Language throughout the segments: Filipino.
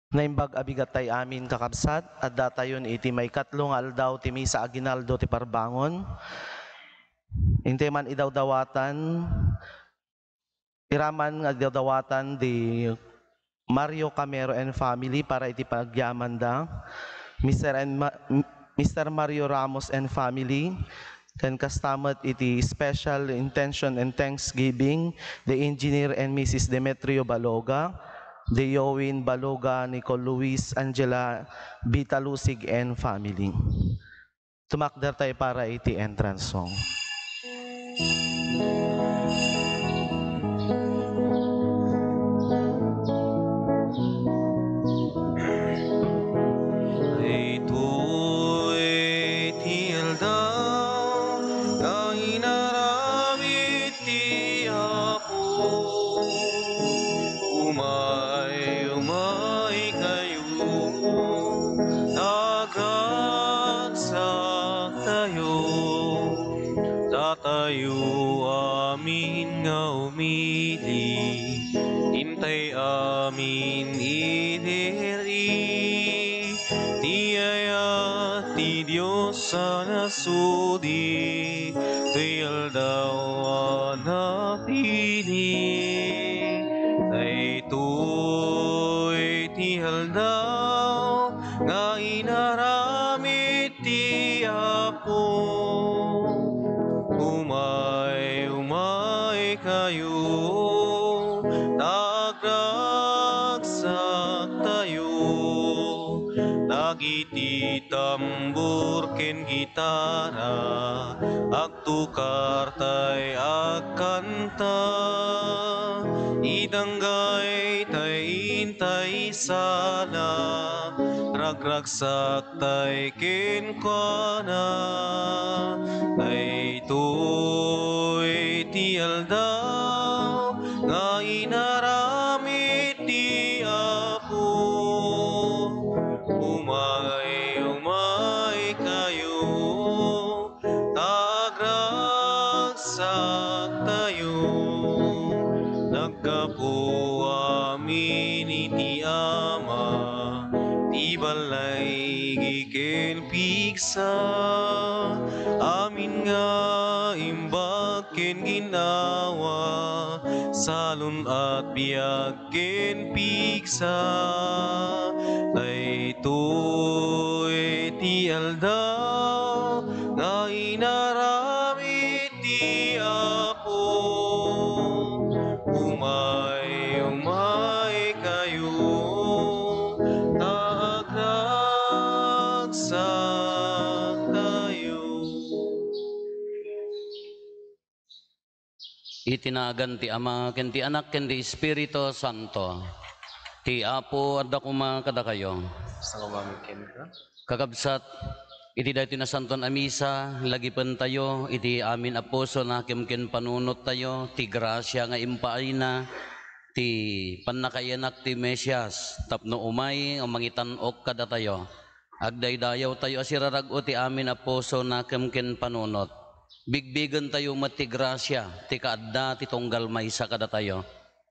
Naimbag abigatay amin kakabsat, at datayon iti may katlong aldaw ti misa aginaldo ti parbangon. Inte man idawdawatan, iraman nga idawdawatan di Mario Camero and family para iti pagyaman da. Mr. Mario Ramos and family, kan kastamat iti special intention and thanksgiving, the engineer and Mrs. Demetrio Baloga, the Yowin Baloga, Nicole Luis, Angela Bitalusig and family. Tumakder tayo para iti entrance song. Tayo amin nga umili, hintay amin idiri, tiyaya ti Diyos sa nasudi, kayal daw napili, ay to'y tihal daw, nga inaramit ti Apo. Umay kayo, nagragsak tayo, dagiti tambur ken gitara, agtukar tay agkanta, idanggay tay intay sala, ragragsak tay ken kuana, ay to'y ti aldaw, nga inaramit ti Apo. Umay kayo, tagragsak tayo, nagkapo amin iti Ama, ti balay giken piksa, amin nga imbag ken ginawa, salun at biag ken piksa, ay to'y ti aldaw, nga inaramit ti Apo. Umay kayo, tagragsak tayo. Itinagan ti Ama, ken ti Anak, ken ti Espiritu Santo. Ti Apo, adda kuma kada kayo. Kakabsat, iti dati na santon amisa, lagi pen tayo, iti amin aposo na ken panunot tayo, ti grasya nga impaayna, ti panakayanak ti Mesyas, tapno umay, ang mangitanok kada tayo. Agdaydayaw tayo asirarag o ti amin aposo na ken panunot. Bigbigan tayo mati grasya, ti kaadda, ti tunggal maysa kada tayo.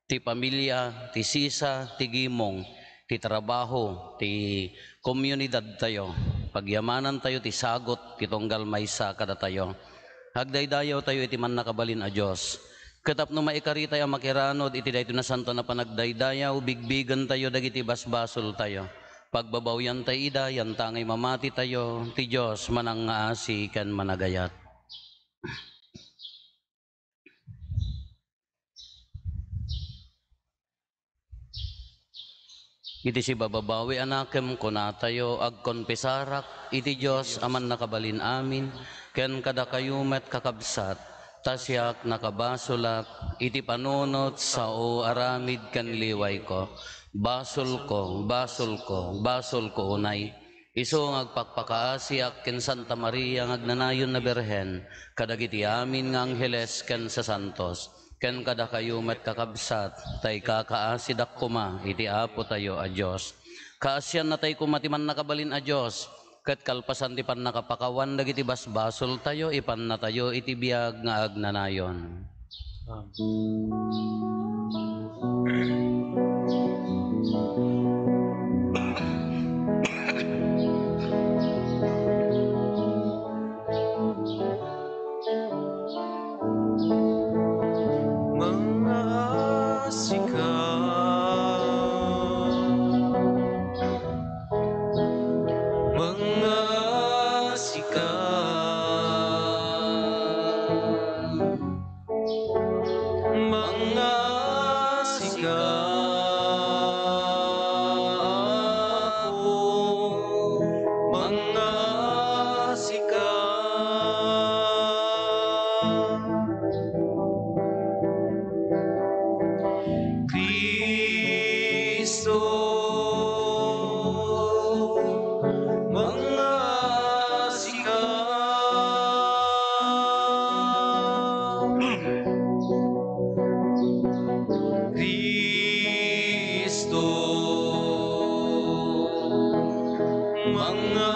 Ti pamilya, ti sisa, ti gimong, ti trabaho, ti komunidad tayo. Pagyamanan tayo, ti sagot, ti tunggal maysa kada tayo. Hagdaydayaw tayo, iti man nakabalin a Diyos. Katapno maikari tayo makiranod, iti dayto na santo na panagdaydayaw, bigbigan tayo, dagiti basbasol tayo. Pagbabawyan tayo ida, yan tangay mamati tayo, ti Diyos manang ngaasi kan managayat. Iti si bababawi anakem kunatayo agkonpesarak iti Diyos aman nakabalin amin ken kada kayumet kakabsat tasyak nakabasulak iti panunot sao aramid ken liway ko basol ko unay iso ngagpakpakaasiak ken Santa Maria ngagnanayon na Berhen kadagiti amin nga angheles ken sa santos ken kada kayumet kakabsat tay kakaasidak kuma iti Apo tayo a Diyos. Kaasyan na tay kumatiman nakabalin a Diyos ket kalpasan ti pan nakapakawan dagiti basbasol tayo ipan na tayo iti biag nga agnanayon. Kristo, mga sigaw. Kristo, mga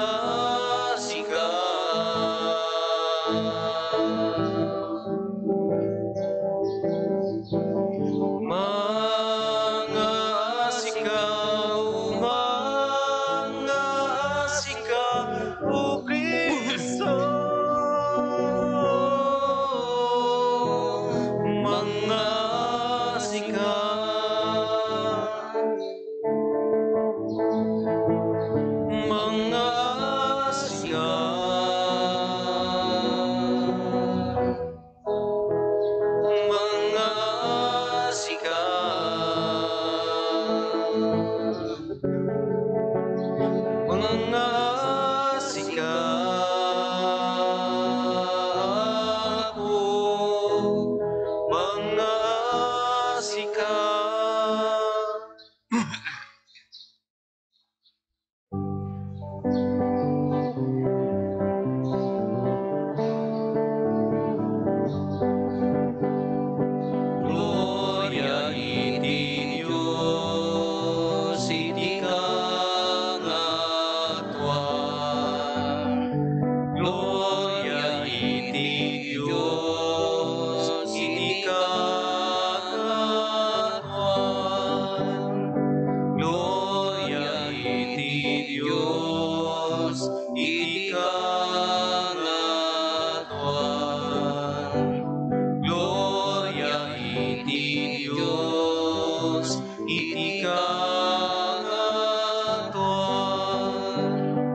sigaw. Mga sigaw, mga sigaw, o Kristo. Mga sigaw, mga sigaw, mga sigaw, mga sigaw, mga sigaw. Gloria iti Diyos, iti kangatuan. Gloria iti Diyos, iti kangatuan. Gloria iti Diyos, iti kangatuan. Gloria iti Diyos, iti kangatuan.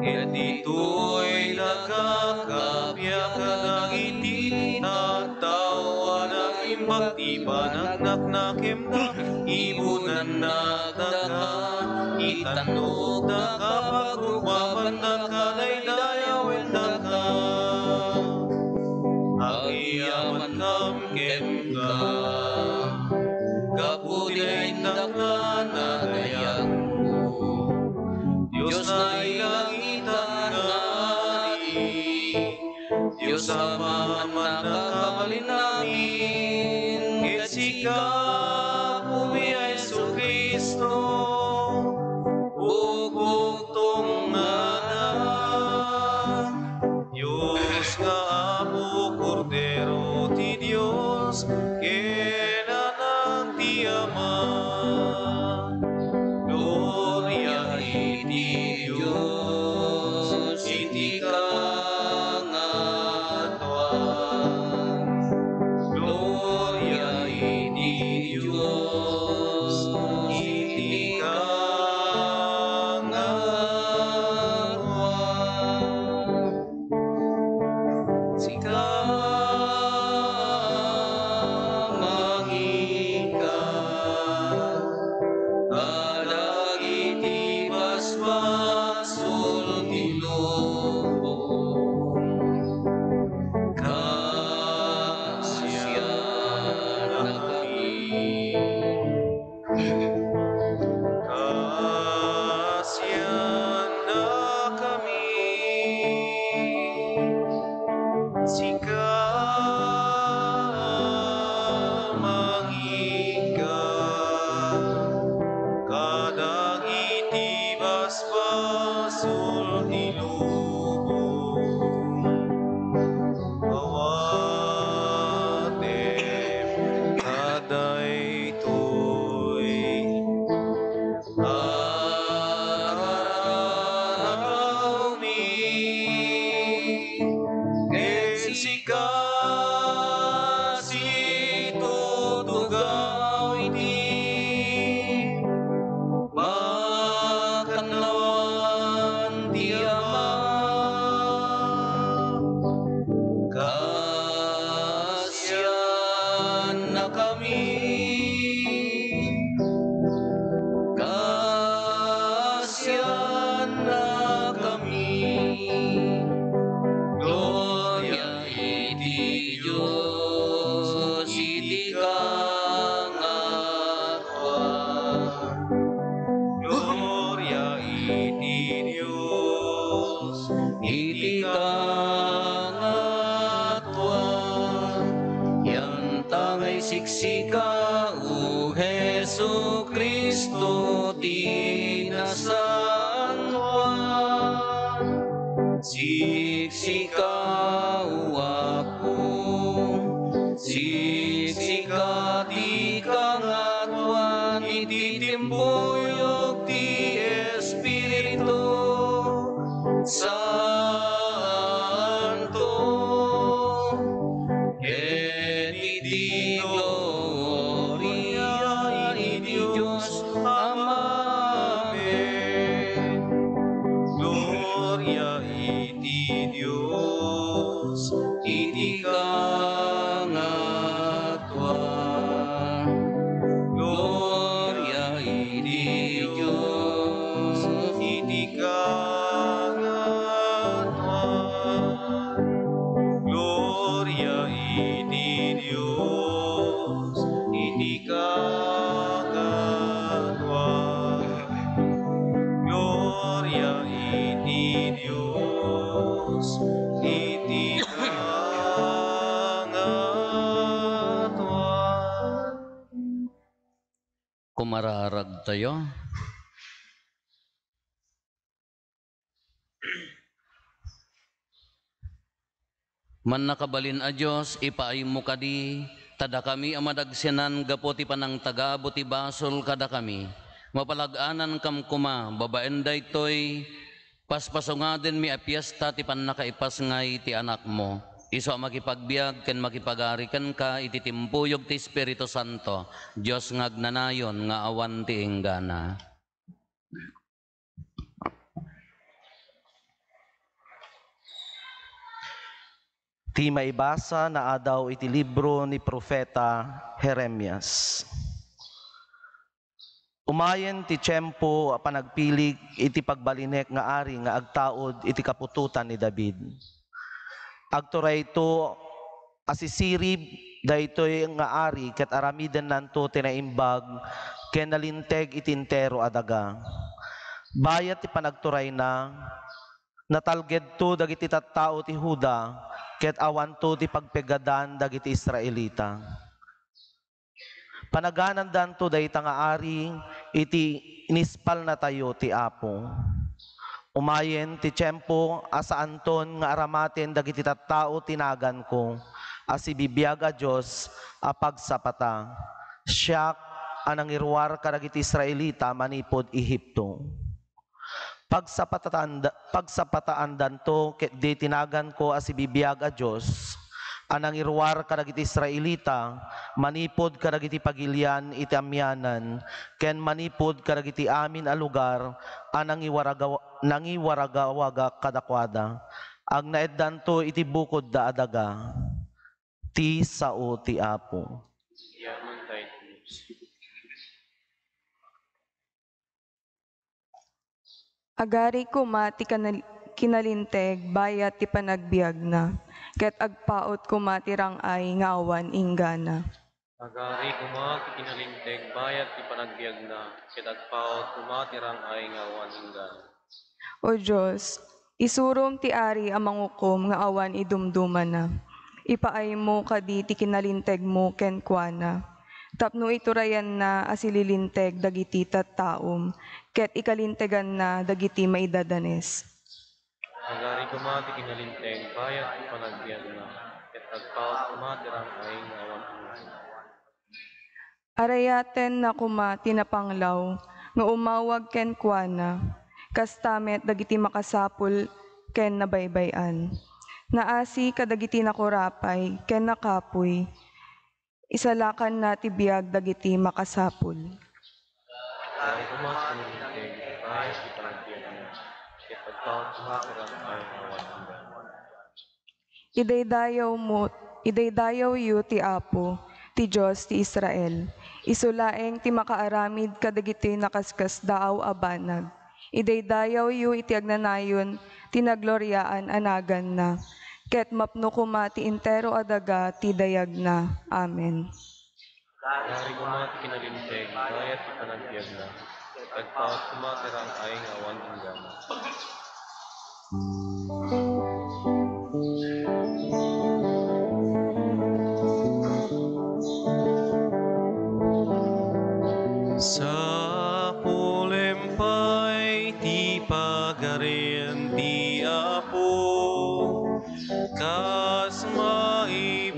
Et ito'y nagkakabiyak ng iti tatawan ng imbagtiban ng naknakem na ibunan na daga itanok na kapagrupaman na kalaydayawen daga. Agiyaman kam kem ka, kapuday dakla na gayang mo. Diyos na ilangitan nga ari, Diyos Ama man nakabalin namin. Ket sika, umiyay Jesu Kristo, bugtong anak. Diyos nga Apo, Kordero ti Diyos, kailanang ti Ama. Gloria iti Diyos, iti kangatuan. Gloria iti Diyos, iti kangatuan. Sika mangika, kadagiti basbasul ti lubong. Kasyan na kami, kasyan na kami. Sika mangika, kadagiti basbasul ti lubong. Awatem kadaytoy araw mi. Ket sika situtugaw iti makanlawan ti Ama. Kasyan na kami, kasyan na kami. Gloria iti Diyos, iti kangatuan. tangay siksika, o Hesu Kristo, di nasaan siksika ako, siksika di kangatwan, ititimbuyog ti Espiritu Santo, et iti gloria iti Diyos Amen. Gloria iti Diyos, iti kangatwa. Gloria iti Diyos, iti kangatwa. Gloria iti Diyos, iti kangatwa. Gloria iti Diyos, iti kangatwa. Kumararag tayo. Man nakabalin a Diyos, ipaay mo kadi, tada kami amadagsinan gapoti panang tagaabot ti basol kada kami. Mapalaganan kam kuma, babaen daytoy, paspasungaden mi apiesta ti pannakaipas ngay ti anak mo. Iso makipagbiag ken makipagarikan ka iti timpuyog ti Espiritu Santo, Diyos ngagnanayon nga awan ti enggana. Ti maibasa na adaw iti libro ni Propeta Jeremias. Umayen ti tiyempo a panagpilik iti pagbalinek nga ari nga agtaod iti kapututan ni David. Agturay ito asisirib daytoy nga ari ket aramiden nanto tinaimbag ken nalinteg iti entero adaga. Bayat ti panagturay na natalged to dagiti tattao ti Huda ket awan to ti pagpegadan dagiti Israelita. Panaganan danto dayta nga ari iti inispal na tayo ti Apo. Umayen ti tiyempo asaanton nga aramaten dagiti tattao tinagan ko asibibiyag a Diyos a pagsapata. Siya anang irwar kadagiti Israelita manipod Ehipto. Pagsapataan danto ket di tinagan ko asibibiyag a Diyos anang irwar kadagiti Israelita manipod kadagiti pagilian iti amyanan ken manipod kadagiti amin a lugar anang nangiwaragawaga kadakwada agnaed danto iti bukod da adaga ti sao ti Apo. Yaman tayo. Agari kuma ti kinalinteg bayat ti panagbiag na, ket agpaot kuma ti rangay nga awan inggana. Agari kuma ti kinalinteg bayat ti panagbiag na, ket agpaot kuma ti rangay nga awan inggana. O Diyos, isurom ti ari ang mangukom nga awan idumduman na. Ipaay mo kadi ti kinalinteg mo ken kuana. Tapno iturayan na asililinteg dagiti tattaom, ket ikalintegan na dagiti maidadanes. Agari kuma ti kinalinteg bayat ti panagbiag na, ket agpaot kuma ti rangay nga awan inggana. Arayaten na kuma tinapanglaw, nga umawag ken kuana, kastamet dagiti makasapul ken nabaybayan. Naasi kadagiti nakurapay ken nakapuy, isalakan na ti biag dagiti makasapul. Agari kuma ti kinalinteg bayat ti panagbiag na, ket agpaot kuma ti rangay nga awan inggana. Idaydayaw yu ti Apo, ti Diyos ti Israel. Isulaeng ti makaaramid kadagiti nakaskas daaw a banag. Idaydayaw yu iti agnanayon ti nagloryaan anagan na. Ket mapno kuma ti entero adaga ti dayag na. Amen. Agari kuma ti kinalinteg bayat ti panagbiag na, ket agpaot kuma ti rangay nga awan inggana. Sa pulempay ti pagarian ti Apo, kas maibagay.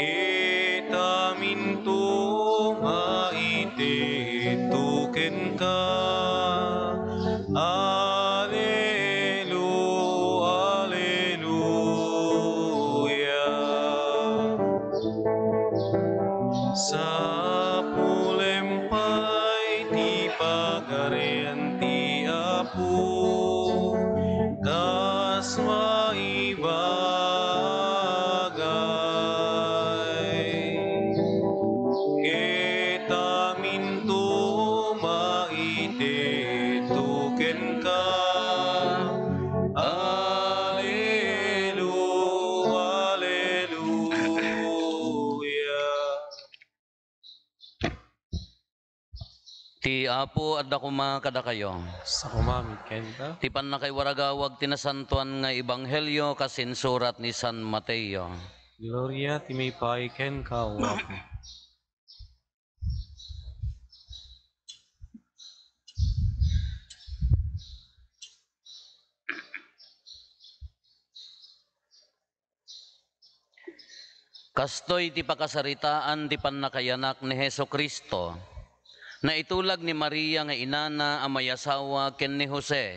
Kita minto maiti tuken ka. Sa pulempay ti pagarian ti Apo, kas maibagay. Kita minto maiti tuken ka. Ti Apo adda kuma kada kayo. Sa kumamit kenta. Ti pan na kay waragawag tinasantuan nga ebanghelyo kasin surat ni San Mateo. Gloria ti may pay ken ka, o Apo. Kastoy ti pakasaritaan ti pannakayanak ni Heso Kristo, na itulag ni Maria nga inana ang mayasawa ken ni Jose,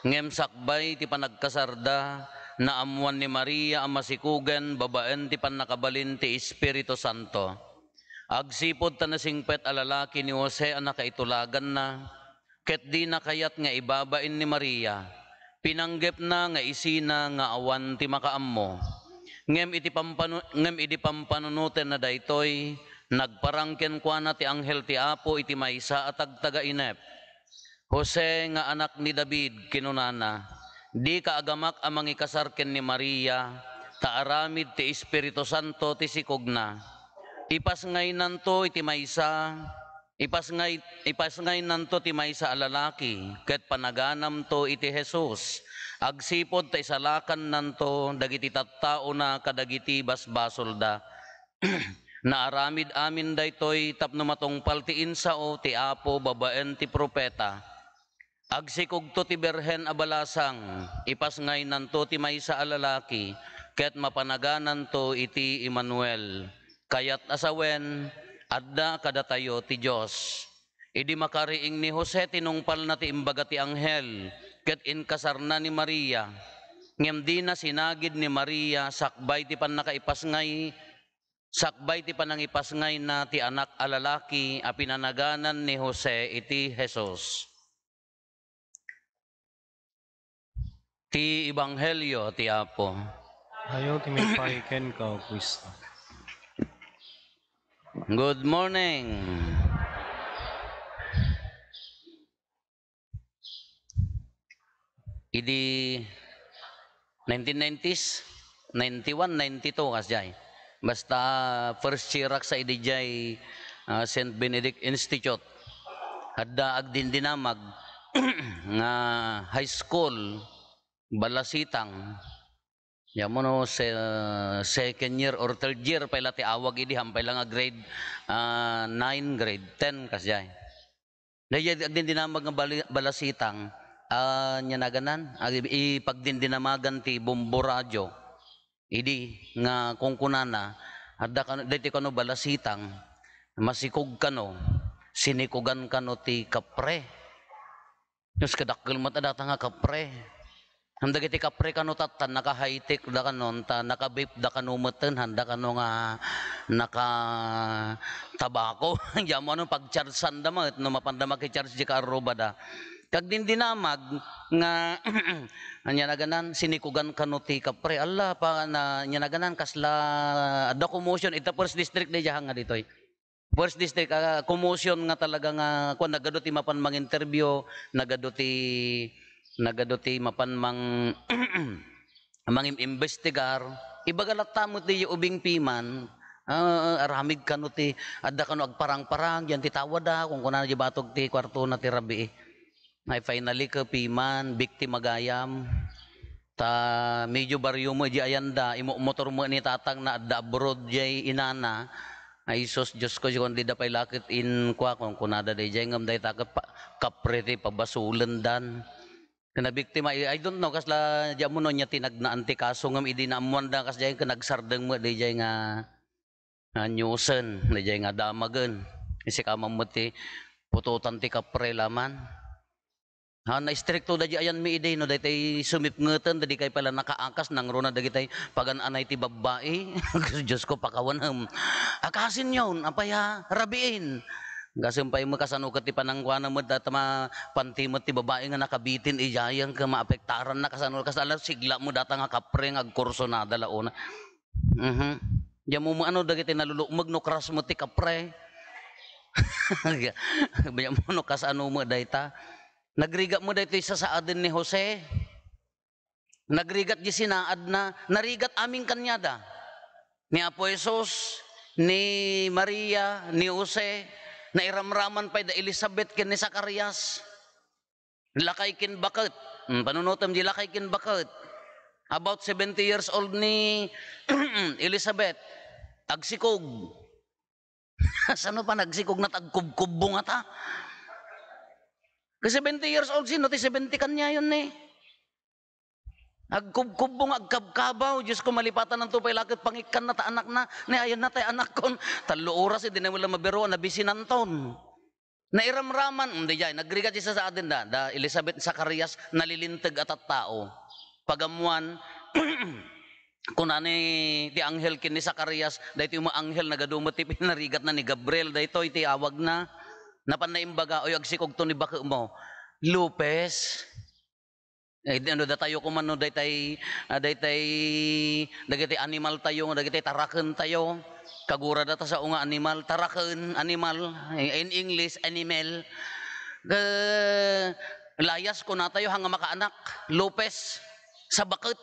ngem sakbay ti panagkasarda, na amuan ni Maria ang masikugen babaen ti pannakabalin ti Espiritu Santo. Agsipod ta nasingpet a lalaki ni Jose ang nakaitulagan na, ket di nakayat nga ibabain ni Maria, pinanggep na nga isina nga awan ti makaammo. Ngem iti pampanunuten na daytoy, nagparangken kwa na ti anghel ti Apo iti maysa at agtaga-inep. Jose nga anak ni David kinunana, di kaagamak amang ikasarken ni Maria, taaramid ti Espiritu Santo ti sikogna. Ipasngay nanto iti maysa, ipasngay nanto ti maysa a lalaki, ket panaganam to iti Jesus. Agsipod ta isalakan nanto dagiti tattao na kadagiti basbasol da. Naaramid amin daytoy tapno matungpal ti insao ti Apo babaen ti propeta. Agsikugto ti berhen a balasang, ipasngay nanto ti maysa a lalaki, ket mapanaganan to iti Emmanuel. Kayat asawen, adda kadatayo ti Dios. Idi makariing ni Jose tinungpal na ti imbaga ti anghel, ket inkasarna ni Maria. Ngem di na sinagid ni Maria, sakbay ti panangipasngay na ti anak a lalaki a pinanaganan ni Jose iti Jesus. Ti Ebanghelyo ti Apo. Ayaw ti may pay ken ka, o Kristo. Good morning. Idi 1990s, 91, 92 kasjay. Basta first year sa idijay St. Benedict Institute. Hadda agdindinamag nga high school balasitang. Yamo no second year or third year pala ti awag idi hampay lang nga grade 9, grade 10 kasjay. Dahil agdindinamag nga balasitang nya naganan ipagdindinamagan ti Bombo Radio idi nga kungkunana adda kano deti kano balasitang masikog kano sinikugan kano ti kapre yus kadakkel mata data nga kapre handa iti kapre kano tatan naka high tech da kanon ta naka vape da kano meten handa kano nga naka tabako yamo ano pagcharsan da mat no mapandama ki charge di ka arroba da kag din dinamag nga anya naganan sinikugan kano ti kapre alla pa na nya naganan kasla adda commotion ita first district di jahan nga ditoy first district commotion nga talaga nga kun nagado ti mapan mang interview nagado ti mapan mang mangim investigar ibagalat tamot ti ubing piman aramid kano ti adda kano agparang-parang yan ti tawada kung kunan di batog ti kwarto na ti rabi ay finally ka piman, biktima gayam. Ta medyo baryo mo di ayanda imo motor mo ni tatang na adda abroad jay inana. Ay sus Diyos ko kung di da pay lakit in kwa kung kunada day jay ngam day ta kaprete pabasulan dan. Kana biktima I don't know kasla di mo no nya tinagna antikaso ngam idi na amuan da kas jay kanagsardeng mo day jay nga nyusen day jay nga damagen. Isi ka mamuti pututan ti kapre laman. Na stricto da ayan mi ide no daytay sumipngeten dadi kay pala nakaangkas nang rona dagitay pagan-anay ti babbae. Diyos ko pakawanam. Akasin yon apaya rabiin. Gasumpay mo kasano ket ti panangkuana mo datama pantimot ti babae nga nakabitin ijayang ka maapektaran na kasano kasala sigla mo data nga kapre nga agkurso na dalauna. Ya mo ano dagiti nalulumag no crush mo ti kapre. Baya mo no kasano mo dayta. Nagrigat mo dayto isa sa adin ni Jose. Nagrigat di sinaad na narigat aming kanyada. Ni Apo Jesus, ni Maria, ni Jose, na iramraman pa da Elizabeth ken ni Zacarias. Lakay kin bakit. Panunutom di lakay kin bakit. About 70 years old ni Elizabeth. Agsikog. Sano pa nagsikog na tagkubkubo nga ta? Kasi 70 years old sino, ti 70 kanya yun eh. Agkubkubong, agkabkabaw, Diyos ko malipatan ng tupay lakit, pangikan na ta anak na, ayan na tayo anak kon. Talo oras, hindi na wala mabiro, nabisi nanton. Nairamraman, hindi dyan, nagrigat isa sa atin da Elizabeth Zacarias, nalilintag at tao. Pagamuan, kunani ti anghel kin ni Zacarias, dahito yung mga anghel nagadumot, ti pinarigat na ni Gabriel, dahito iti awag na, napannaimbaga, oy agsikog to ni baka mo, Lupes. Ano da tayo kumano daytay dagiti animal tayo, dagiti taraken tayo. Kagura data sa unga animal, taraken animal, in English animal. Layas ko na tayo hanga makaanak, Lupes sa bakit.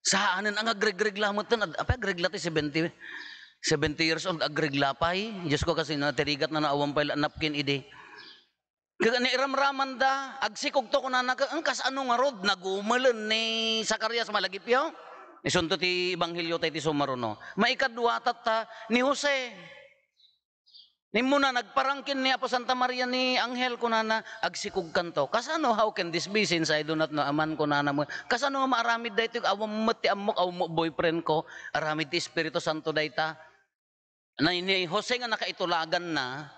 Sa anan ang agreg-reg lamot ton, apa agreg lati 70 years old agreglapay. Diyos ko kasi natirigat na naawang pala napkin ide. Kaya iramraman da, agsikog to kunan ang kas ano nga rod, nagumalan ni Zacarias malagipyo. Isunto ti Ebanghelyo tayo ti sumaruno. Maikadwa tata ni Jose. Ni muna nagparangkin ni Apo Santa Maria ni Anghel kunana agsikog kanto. Kasano how can this be since I do not know aman kunana mo. Kasano maaramid dayto awam mati amok awam boyfriend ko, aramid ti Espiritu Santo dayta. Na ni Jose nga nakaitulagan na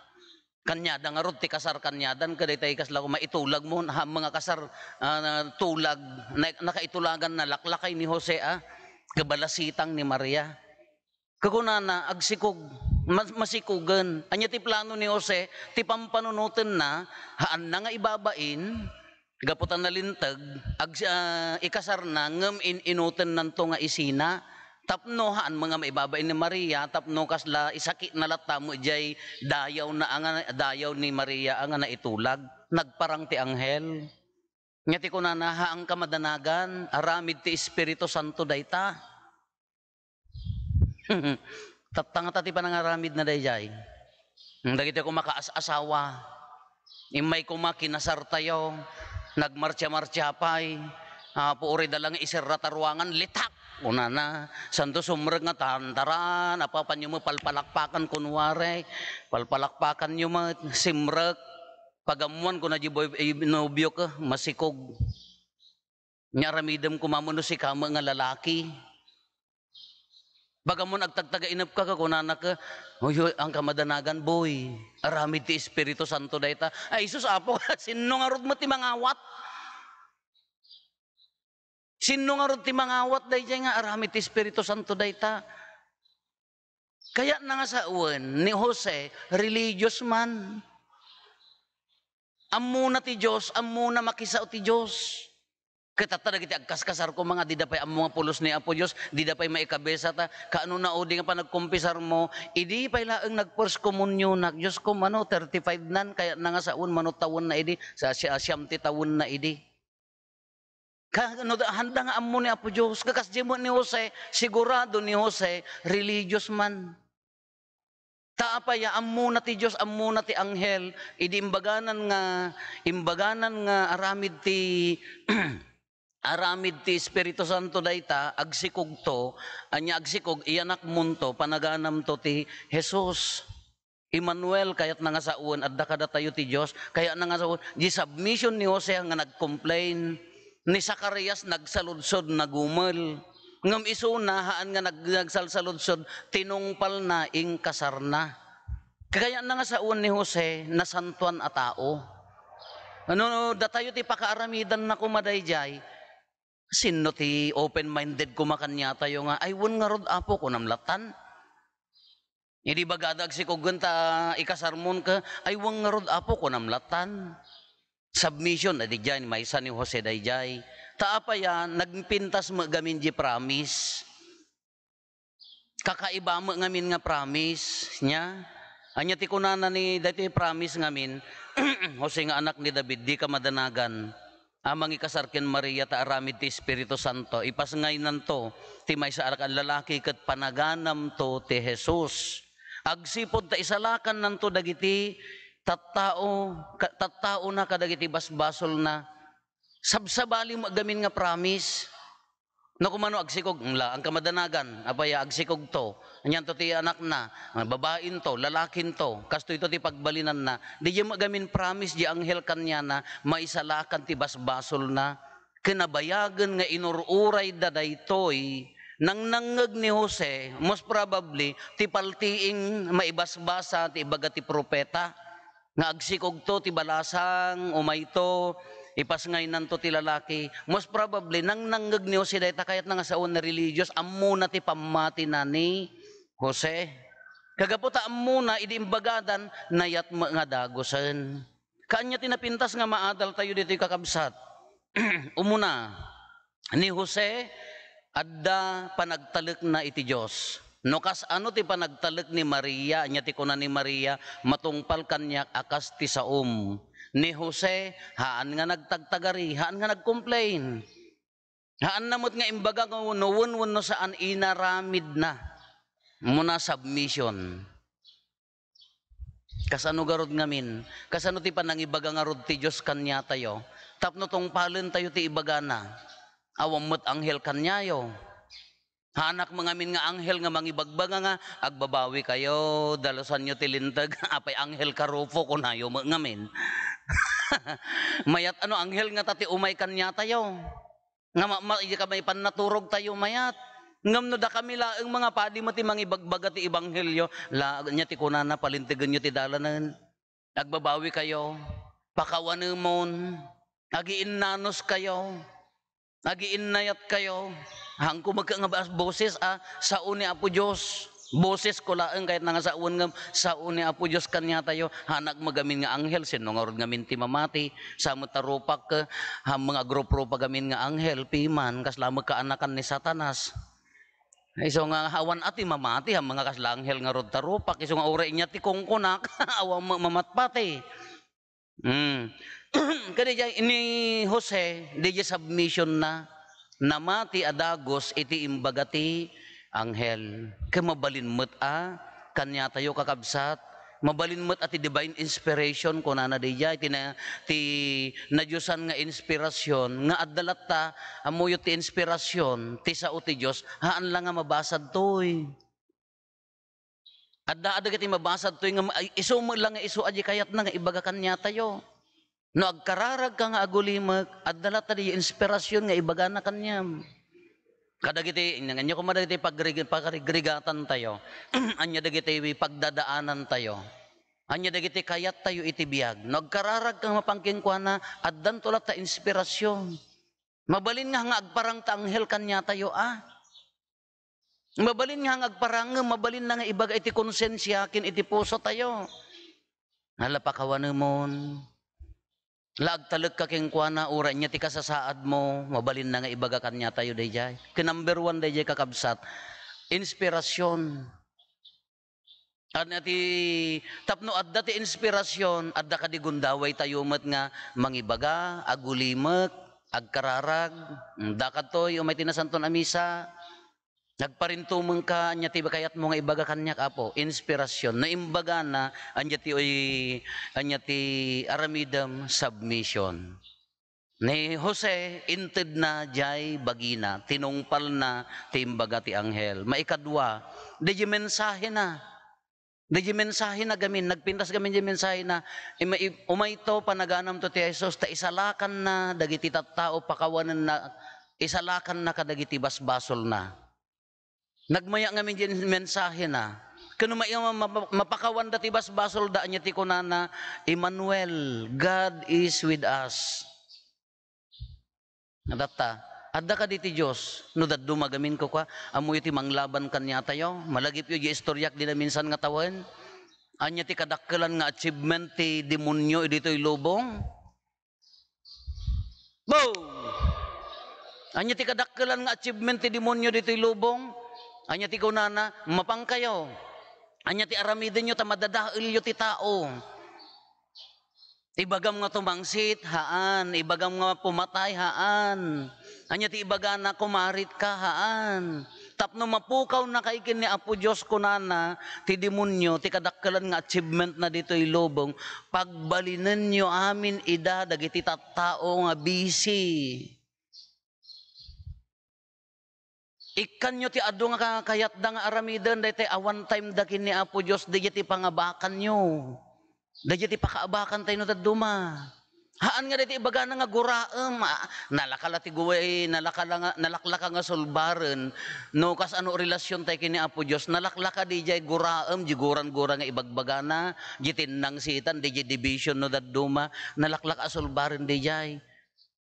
kanyada nga rod ti kasar kanyadan kaday tay kasla ko maitulag mo mga kasar tulag nakaitulagan na laklakay ni Jose kabalasitang ni Maria. Kakunana agsikog masikugan anya ti plano ni Jose ti pampanunuten na haan na nga ibabain gaputan na lintag ikasar na ngem inuten nanto nga isina. Tapno haan mga maibabain ni Maria, tapno kasla isakit na latamo jay dayaw ni Maria ang naitulag, nagparang ti anghel. Nya ti kunana haang kamadanagan, aramid ti Espiritu Santo dayta. Tatanga ti panangaramid na dayjay. Dagiti ko makaasawa, imay ko makinasar tayo, nagmarcha-marcha pay, puuri dalang isirata ruangan, litak. Una na, santo sumreg nga tantaran, apapan nyo mo palpalakpakan kunwari, palpalakpakan nyo mo simreg, pagamuan ko na di nobyo ka, masikog. Nyaramidem ko mamuno si kama nga lalaki. Bagamon agtagtaga inap ka kunana ka, ang kamadanagan boy, aramid ti Espiritu Santo dayta. Ay Isus apo, sino nga rod mo ti mangawat? Sino nga ron ti mangawat dayjay nga aramid ti Espiritu Santo dayta. Kaya na nga sa uwan ni Jose, religious man. Amuna ti Diyos, amuna makisao ti Diyos. Katata dagiti agkaskasar ko mga di dapay amo nga pulos ni Apo Diyos, di dapay maikabesa ta, kaano na udi nga pa nagkumpisar mo, idi pay laeng nag-first communion na, Diyos ko mano, 35 nan, kaya na nga sa uwan, mano tawon na idi, sa siyam ti tawon na idi. Handa nga amo ni Apo Diyos. Kakasdi mo ni Jose, sigurado ni Jose, religious man. Taapaya, amo na ti Diyos, amo na ti anghel, idi imbaganan nga aramid ti aramid ti Espiritu Santo dayta agsikog to, anya agsikog iyanak munto panaganam to ti Jesus. Emmanuel kayat nga saun adda kada tayo ti Dios, kaya nga saun di submission ni Jose nga nagcomplain, ni Zacarias nagsaludsod nagumel, ngam isuna haan nga nagsalsaludsod tinungpal na ing kasarna. Kaya nga saun ni Jose nasantuan a tao. Ano datayo ti pakaaramidan na kumadayjay, sino ti open-minded kumakanya tayo nga, ay won nga rod apo ko namlatan. Hindi bagadag si kugun ta ikasarmon ka, ay won nga rod apo ko namlatan. Submission na di dyan, may isa ni Jose dayjay. Taapa yan, nagpintas mo gamin di promise. Kakaiba mo ngamin nga promise niya. Anya ti kunana ni dati promise ngamin, Jose nga anak ni David, di ka madanagan. Amang ikasarkin Maria ta aramid ti Espiritu Santo. Ipas ngay nanto, ti may sa alakan lalaki kat panaganam to ti Jesus. Agsipod ta isalakan nanto dagiti tattao na kadagiti basbasol na sabsabali mo gamin nga promise. No kumano agsikog ang kamadanagan, apaya agsikog to. Anyan to ti anak na, babain to, lalakin to, kasto ito ti pagbalinan na. Di yung magamin promise di anghel kanya na maisalakan ti basbasol na. Kinabayagan nga inururay da daytoy nang nangag ni Jose, most probably ti paltiing maibasbasa ti ibaga ti propeta. Nga agsikog to ti balasang umayto, ipas ngay nanto ti lalaki, most probably nang nanggag ni Jose dayta kayat nga saon na religious, amuna ti pamati na ni Jose. Kagaputa amuna idiimbagadan nayat nga dagosan. Kanya tinapintas nga maadal tayo dito kakabsat. Umuna, ni Jose adda panagtalik na iti Diyos. No kas ano ti panagtalik ni Maria, anya ti kuna ni Maria, matungpal kanyak akas ti saom. Ni Jose, haan nga nagtagtagari, haan nga nagcomplain. Haan namot nga imbaga nga wun no saan inaramid na. Muna submission. Kasano garod ngamin, kasano ti panangibaga nga rod ti Diyos kanya tayo, tapno tong palen tayo ti ibaga na, awamot anghel kanyayo. Hanak mga min nga anghel nga mangibagbaga nga, agbabawi kayo, dalosan nyo tilintag, apay anghel karufo kunayo mga min. Mayat ano anghel nga tati umay kanya tayo. Nga ka may panaturog tayo mayat. Ngam no da kami laeng mga padi mo ti mangibagbaga ti ebanghelyo, la nya ti kunana palintigan nyo ti dalanan. Agbabawi kayo, pakawanemon, agiinnanos kayo, agiinnayat kayo. Hangko magka nga boses sa uni Apo Diyos. Boses ko laeng kahit nga sa uwan nga sa uni Apo Diyos kanya tayo. Hanak magamin nga anghel, sino nga rin ngamin ti mamati. Sa matarupak ka, mga grupo pa gamin nga anghel, piman, kasla magkaanakan ni Satanas. Iso nga hawan ati mamati, mga kasla anghel nga rod tarupak. Iso nga ure niya ti kongkonak, awang mamatpati. Kaya ni Jose, di submission na. Namati adagos iti imbagati anghel. Kamabalin mo't kanya tayo kakabsat. Mabalin mo't ati divine inspiration ko na nadiyay. Ti nadyusan nga inspirasyon. Nga adalat ta, amuyo ti inspirasyon. Ti sao ti Diyos, haan lang nga mabasad to'y. Adda kiti mabasad to'y. Iso mo lang nga iso aji kayat na nga ibaga kanya tayo. No agkararag ka nga agulimag, at dala tadi inspirasyon nga ibaga na kanyam. Kadagiti, inanganyo ko madagiti paggrigatan tayo. Anya dagiti pagdadaanan tayo. Anya dagiti kayat tayo itibiyag. No agkararag ka mapangkingkwana, at dan tulat ta inspirasyon. Mabalin nga agparang ta anghel kanya tayo Mabalin nga agparang, mabalin na nga ibaga iti konsensya, kin iti puso tayo. Nalapakawanemon. Laagtalag ka king kuana, ura niya ti kasasaad mo, mabalin na nga ibaga kanya tayo dayjay. Number 1 dayjay kakabsat, inspirasyon. At ti tapno adda ti inspirasyon, adda ka di gundaway tayo mat nga mangibaga, agulimek, agkararag, dakad to'y umay tinasanton amisa, nagparintumeng ka, anya ti bakayat mo nga ibaga kanyak apo, inspirasyon. Na imbaga na, anya ti aramidam submission. Ni Jose, inted na jay bagina, tinungpal na timbaga ti anghel. Maikadwa, di mensahe na. Di mensahe na gamin, nagpintas gamin di mensahe na, umayto panaganam to ti Jesus, ta isalakan na, dagiti tattao pakawanan na, isalakan na kadagiti basbasol na. Nagmaya ngamin di mensahe na. Kano mapakawan dati basbasol da niya ti kunana, Emmanuel, God is with us. Nadata, adda ka diti Diyos, no daddo magamin ko ka, amoy ti manglaban kanya tayo, malagip yung istoryak di na minsan nga tawen, anya ti kadakkelan nga achievement ti demonyo dito'y lubong. Boom! Anya ti kadakkelan nga achievement ti demonyo dito'y lubong, anya ti kunana, mapang kayo, anya ti aramiden nyo, tamadadail nyo ti tao. Ibagam nga tumangsit, haan. Ibagam nga pumatay, haan. Anya ti ibaga na kumarit ka, haan. Tapno mapukaw na kay kin ni Apo Diyos kunana, ti demonyo, ti kadakkelan nga achievement na dito'y lubong, pagbalinan nyo amin ida, dagiti tattao nga busy. Ikan nyo ti ado nga kayat da nga aramidan, dahil one time dakin ni Apo Diyos, dahil ti pangabakan nyo. Dahil ti pakaabakan tayo no daduma. Haan nga dito ibaga na nga guraem, nalakala ti guway, nalaklaka nga sulbaren, no kas ano relasyon tayo kini Apo Diyos, nalaklaka di jay guraem, di guran-gura nga ibagbaga na, di tinang sitan, di jay division no daduma, nalaklaka sulbaren di jay.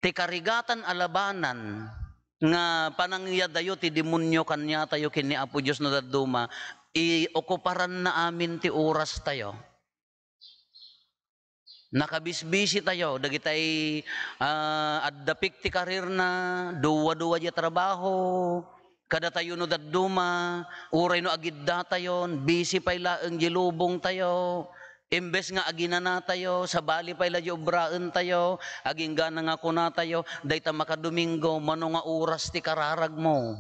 Ti karigatan alabanan, nga panangyadayo ti demonyo kanya tayo kini Apo Diyos no daduma, iokuparan na amin ti oras tayo. Nakabisbisi tayo, dagitay addapik ti karir na, duwa-duwa di trabaho, kada tayo no daduma, uray no agidda tayo, busy pay laeng di lubong tayo, imbes nga aginana tayo, sa bali pay la di obraan tayo, aging gana nga kuna tayo, dayta makadomingo, mano nga oras ti kararag mo.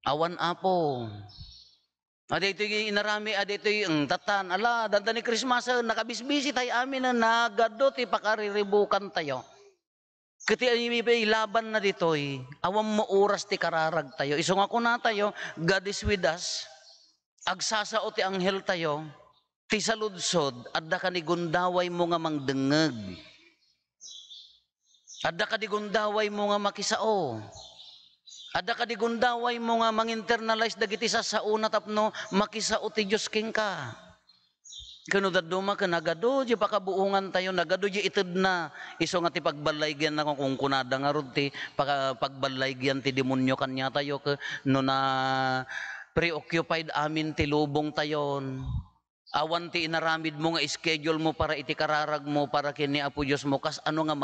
Awan Apo. Adito yung inarami, adito yung tatan, ala, danda ni Christmas, nakabisbisi tayo amin na nagado, ti pakariribukan tayo. Kati ilaban na dito, awam mo oras ti kararag tayo. Iso nga kuna tayo, God is with us, agsasao ti anghel tayo, ti saludsod, adda ka ni gundaway mo nga mangdengeg. Adda ka ni gundaway mo nga makisao. Adda ka di gundaway mo nga mang-internalize dagiti sa sauna tapno makisao ti Diyos king ka. Kano daduma ka nagado di pakabuungan tayo, nagado di ited na. Iso nga ti pagbalaygan na kung kunada nga rod ti pagbalaygan ti demonyo kanya tayo no na preoccupied amin ti lubong tayon. Awan ti inaramid mo nga schedule mo para iti kararag mo para kini Apo Diyos mo kas ano nga